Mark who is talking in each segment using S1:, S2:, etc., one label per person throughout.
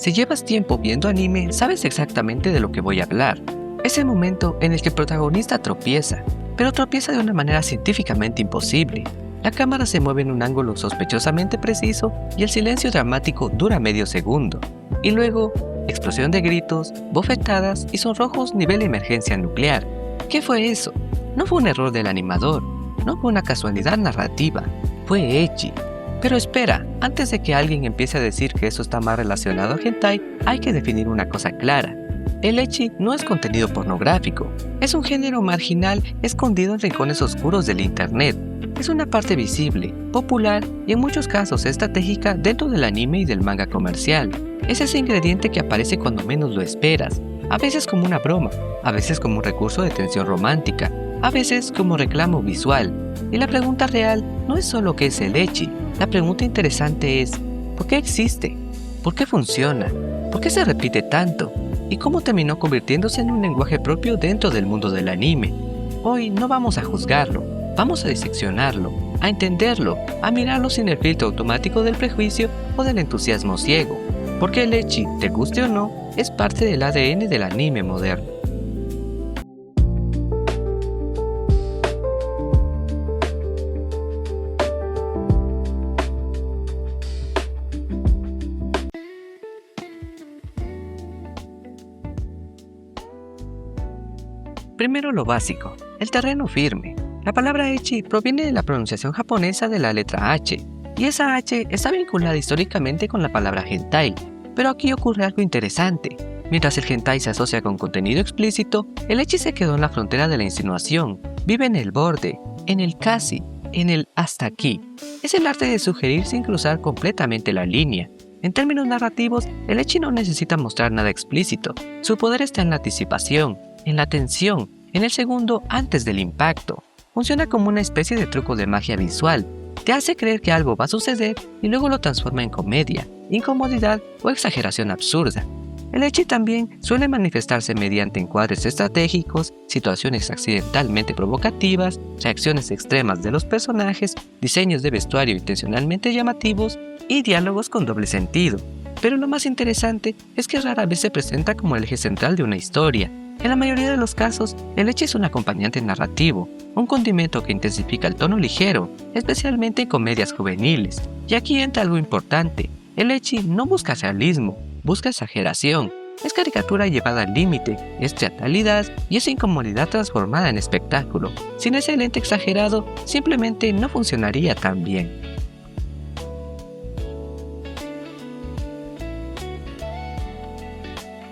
S1: Si llevas tiempo viendo anime, sabes exactamente de lo que voy a hablar. Es el momento en el que el protagonista tropieza, pero tropieza de una manera científicamente imposible. La cámara se mueve en un ángulo sospechosamente preciso y el silencio dramático dura medio segundo. Y luego, explosión de gritos, bofetadas y sonrojos nivel emergencia nuclear. ¿Qué fue eso? No fue un error del animador, no fue una casualidad narrativa, fue ecchi. Pero espera, antes de que alguien empiece a decir que eso está más relacionado a hentai, hay que definir una cosa clara. El ecchi no es contenido pornográfico, es un género marginal escondido en rincones oscuros del internet. Es una parte visible, popular y en muchos casos estratégica dentro del anime y del manga comercial. Es ese ingrediente que aparece cuando menos lo esperas, a veces como una broma, a veces como un recurso de tensión romántica, a veces como reclamo visual. Y la pregunta real no es solo qué es el ecchi, la pregunta interesante es ¿por qué existe? ¿Por qué funciona? ¿Por qué se repite tanto? ¿Y cómo terminó convirtiéndose en un lenguaje propio dentro del mundo del anime? Hoy no vamos a juzgarlo, vamos a diseccionarlo, a entenderlo, a mirarlo sin el filtro automático del prejuicio o del entusiasmo ciego, porque el ecchi, te guste o no, es parte del ADN del anime moderno. Primero lo básico, el terreno firme. La palabra ecchi proviene de la pronunciación japonesa de la letra H, y esa H está vinculada históricamente con la palabra hentai. Pero aquí ocurre algo interesante. Mientras el hentai se asocia con contenido explícito, el ecchi se quedó en la frontera de la insinuación, vive en el borde, en el casi, en el hasta aquí. Es el arte de sugerir sin cruzar completamente la línea. En términos narrativos, el ecchi no necesita mostrar nada explícito. Su poder está en la anticipación, en la tensión, en el segundo antes del impacto. Funciona como una especie de truco de magia visual. Te hace creer que algo va a suceder y luego lo transforma en comedia, incomodidad o exageración absurda. El ecchi también suele manifestarse mediante encuadres estratégicos, situaciones accidentalmente provocativas, reacciones extremas de los personajes, diseños de vestuario intencionalmente llamativos y diálogos con doble sentido. Pero lo más interesante es que rara vez se presenta como el eje central de una historia. En la mayoría de los casos, el ecchi es un acompañante narrativo, un condimento que intensifica el tono ligero, especialmente en comedias juveniles. Y aquí entra algo importante, el ecchi no busca realismo, busca exageración, es caricatura llevada al límite, es teatralidad y es incomodidad transformada en espectáculo. Sin ese lente exagerado, simplemente no funcionaría tan bien.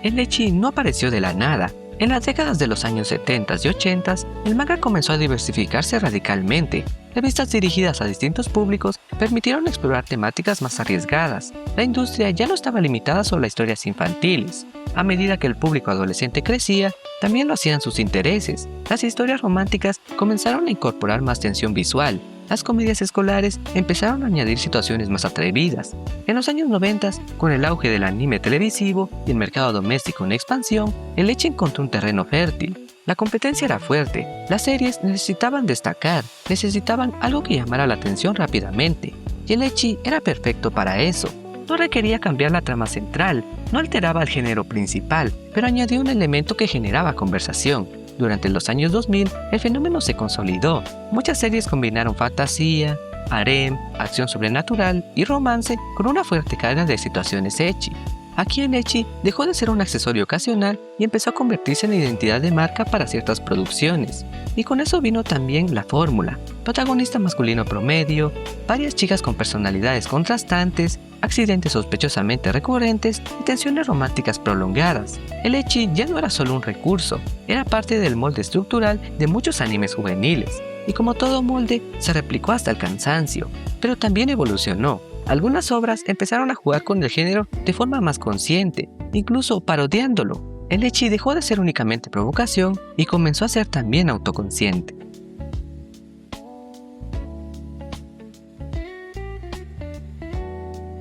S1: El ecchi no apareció de la nada. En las décadas de los años 70 y 80, el manga comenzó a diversificarse radicalmente. Revistas dirigidas a distintos públicos permitieron explorar temáticas más arriesgadas. La industria ya no estaba limitada solo a historias infantiles. A medida que el público adolescente crecía, también lo hacían sus intereses. Las historias románticas comenzaron a incorporar más tensión visual. Las comedias escolares empezaron a añadir situaciones más atrevidas. En los años 90, con el auge del anime televisivo y el mercado doméstico en expansión, el ecchi encontró un terreno fértil. La competencia era fuerte, las series necesitaban destacar, necesitaban algo que llamara la atención rápidamente, y el ecchi era perfecto para eso. No requería cambiar la trama central, no alteraba el género principal, pero añadió un elemento que generaba conversación. Durante los años 2000, el fenómeno se consolidó. Muchas series combinaron fantasía, harem, acción sobrenatural y romance con una fuerte carga de situaciones ecchi. Aquí el ecchi dejó de ser un accesorio ocasional y empezó a convertirse en identidad de marca para ciertas producciones. Y con eso vino también la fórmula: protagonista masculino promedio, varias chicas con personalidades contrastantes, accidentes sospechosamente recurrentes y tensiones románticas prolongadas. El ecchi ya no era solo un recurso, era parte del molde estructural de muchos animes juveniles. Y como todo molde, se replicó hasta el cansancio, pero también evolucionó. Algunas obras empezaron a jugar con el género de forma más consciente, incluso parodiándolo. El ecchi dejó de ser únicamente provocación y comenzó a ser también autoconsciente.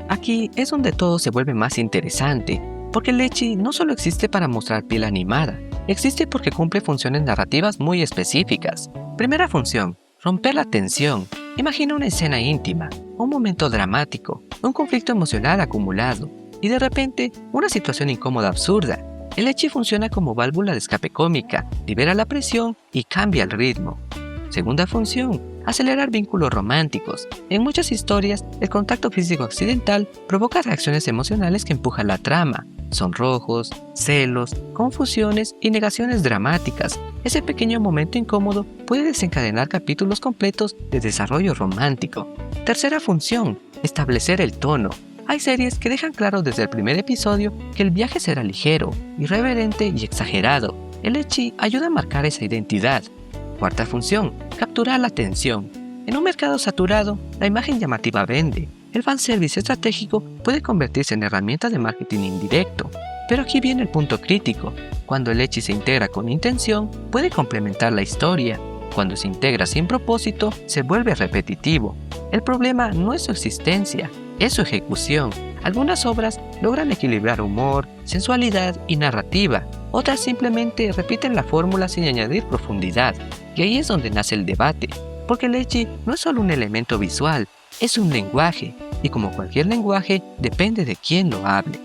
S1: Aquí es donde todo se vuelve más interesante, porque el ecchi no solo existe para mostrar piel animada, existe porque cumple funciones narrativas muy específicas. Primera función: romper la tensión. Imagina una escena íntima, un momento dramático, un conflicto emocional acumulado. y de repente una situación incómoda absurda. El ecchi funciona como válvula de escape cómica, libera la presión y cambia el ritmo. Segunda función, acelerar vínculos románticos. En muchas historias, el contacto físico accidental provoca reacciones emocionales que empujan la trama. Sonrojos, celos, confusiones y negaciones dramáticas. Ese pequeño momento incómodo puede desencadenar capítulos completos de desarrollo romántico. Tercera función, establecer el tono. Hay series que dejan claro desde el primer episodio que el viaje será ligero, irreverente y exagerado. El ecchi ayuda a marcar esa identidad. Cuarta función, capturar la atención. En un mercado saturado, la imagen llamativa vende. El fanservice estratégico puede convertirse en herramienta de marketing indirecto. Pero aquí viene el punto crítico. Cuando el ecchi se integra con intención, puede complementar la historia. Cuando se integra sin propósito, se vuelve repetitivo. El problema no es su existencia, es su ejecución. Algunas obras logran equilibrar humor, sensualidad y narrativa. Otras simplemente repiten la fórmula sin añadir profundidad. Y ahí es donde nace el debate, porque el ecchi no es solo un elemento visual, es un lenguaje, y como cualquier lenguaje, depende de quién lo hable.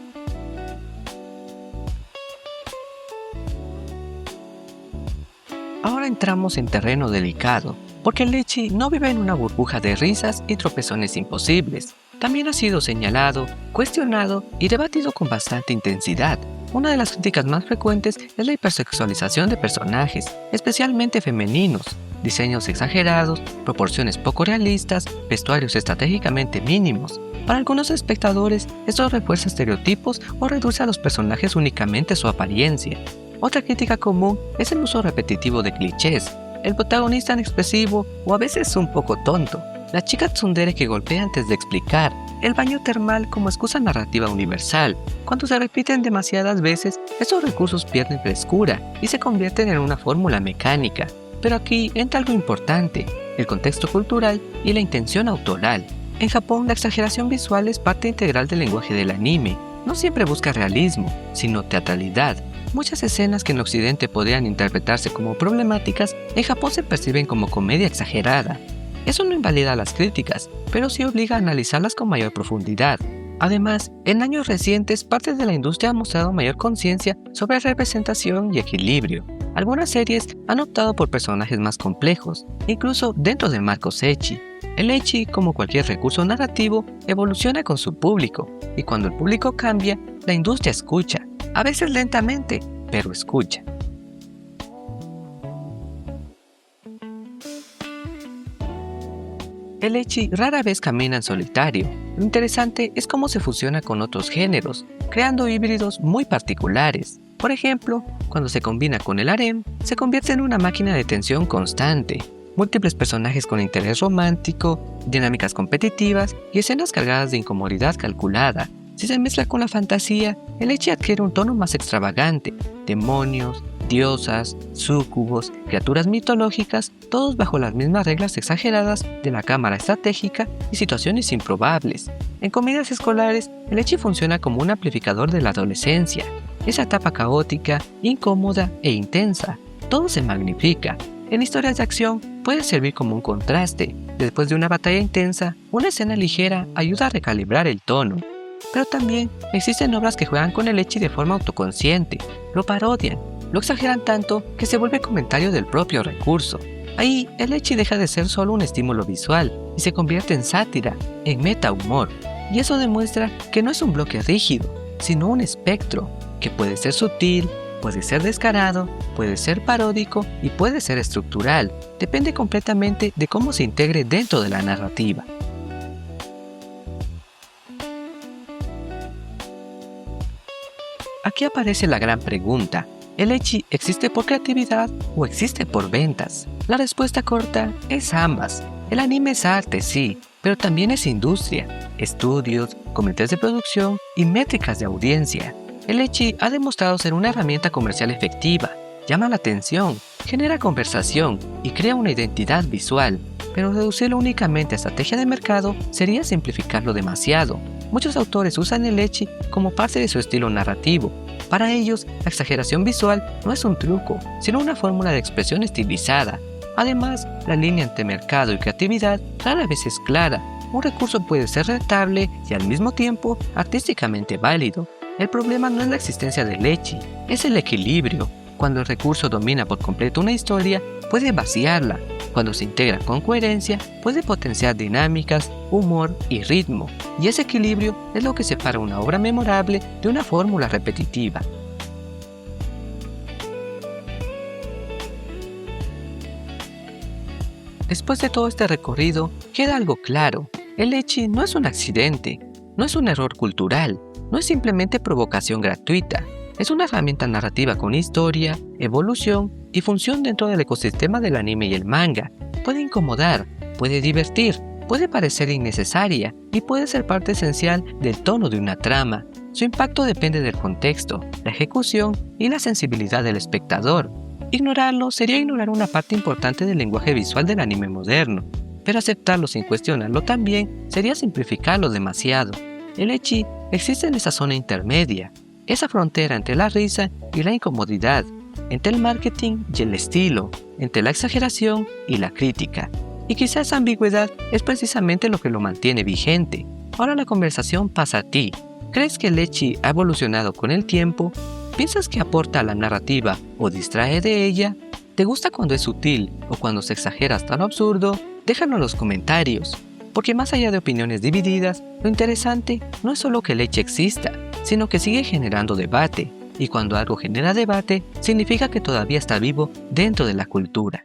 S1: Ahora entramos en terreno delicado, porque el ecchi no vive en una burbuja de risas y tropezones imposibles. También ha sido señalado, cuestionado y debatido con bastante intensidad. Una de las críticas más frecuentes es la hipersexualización de personajes, especialmente femeninos. Diseños exagerados, proporciones poco realistas, vestuarios estratégicamente mínimos. Para algunos espectadores, esto refuerza estereotipos o reduce a los personajes únicamente su apariencia. Otra crítica común es el uso repetitivo de clichés, el protagonista inexpresivo o a veces un poco tonto, la chica tsundere que golpea antes de explicar, el baño termal como excusa narrativa universal. Cuando se repiten demasiadas veces, estos recursos pierden frescura y se convierten en una fórmula mecánica. Pero aquí entra algo importante, el contexto cultural y la intención autoral. En Japón, la exageración visual es parte integral del lenguaje del anime. No siempre busca realismo, sino teatralidad. Muchas escenas que en Occidente podrían interpretarse como problemáticas, en Japón se perciben como comedia exagerada. Eso no invalida las críticas, pero sí obliga a analizarlas con mayor profundidad. Además, en años recientes, parte de la industria ha mostrado mayor conciencia sobre representación y equilibrio. Algunas series han optado por personajes más complejos, incluso dentro de marcos ecchi. El ecchi, como cualquier recurso narrativo, evoluciona con su público, y cuando el público cambia, la industria escucha, a veces lentamente, pero escucha. El ecchi rara vez camina en solitario. Lo interesante es cómo se fusiona con otros géneros, creando híbridos muy particulares. Por ejemplo, cuando se combina con el harem, se convierte en una máquina de tensión constante. Múltiples personajes con interés romántico, dinámicas competitivas y escenas cargadas de incomodidad calculada. Si se mezcla con la fantasía, el ecchi adquiere un tono más extravagante. Demonios, diosas, súcubos, criaturas mitológicas, todos bajo las mismas reglas exageradas de la cámara estratégica y situaciones improbables. En comedias escolares, el ecchi funciona como un amplificador de la adolescencia. Esa etapa caótica, incómoda e intensa. Todo se magnifica. En historias de acción puede servir como un contraste. Después de una batalla intensa, una escena ligera ayuda a recalibrar el tono. Pero también existen obras que juegan con el ecchi de forma autoconsciente, lo parodian, lo exageran tanto que se vuelve comentario del propio recurso. Ahí, el ecchi deja de ser solo un estímulo visual y se convierte en sátira, en meta-humor. Y eso demuestra que no es un bloque rígido, sino un espectro, que puede ser sutil, puede ser descarado, puede ser paródico y puede ser estructural. Depende completamente de cómo se integre dentro de la narrativa. Aquí aparece la gran pregunta. ¿El ecchi existe por creatividad o existe por ventas? La respuesta corta es ambas. El anime es arte, sí, pero también es industria, estudios, comités de producción y métricas de audiencia. El ecchi ha demostrado ser una herramienta comercial efectiva, llama la atención, genera conversación y crea una identidad visual, pero reducirlo únicamente a estrategia de mercado sería simplificarlo demasiado. Muchos autores usan el ecchi como parte de su estilo narrativo. Para ellos, la exageración visual no es un truco, sino una fórmula de expresión estilizada. Además, la línea entre mercado y creatividad rara vez es clara. un recurso puede ser rentable y al mismo tiempo artísticamente válido. El problema no es la existencia del ecchi, es el equilibrio. Cuando el recurso domina por completo una historia, puede vaciarla. Cuando se integra con coherencia, puede potenciar dinámicas, humor y ritmo. Y ese equilibrio es lo que separa una obra memorable de una fórmula repetitiva. Después de todo este recorrido, queda algo claro. El ecchi no es un accidente, no es un error cultural, no es simplemente provocación gratuita. Es una herramienta narrativa con historia, evolución y función dentro del ecosistema del anime y el manga. Puede incomodar, puede divertir, puede parecer innecesaria y puede ser parte esencial del tono de una trama. Su impacto depende del contexto, la ejecución y la sensibilidad del espectador. Ignorarlo sería ignorar una parte importante del lenguaje visual del anime moderno, pero aceptarlo sin cuestionarlo también sería simplificarlo demasiado. El ecchi existe en esa zona intermedia, esa frontera entre la risa y la incomodidad, entre el marketing y el estilo, entre la exageración y la crítica. Y quizá esa ambigüedad es precisamente lo que lo mantiene vigente. Ahora la conversación pasa a ti. ¿Crees que el ecchi ha evolucionado con el tiempo? ¿Piensas que aporta a la narrativa o distrae de ella? ¿Te gusta cuando es sutil o cuando se exagera hasta lo absurdo? Déjalo en los comentarios, porque más allá de opiniones divididas, lo interesante no es solo que el ecchi exista, sino que sigue generando debate, y cuando algo genera debate, significa que todavía está vivo dentro de la cultura.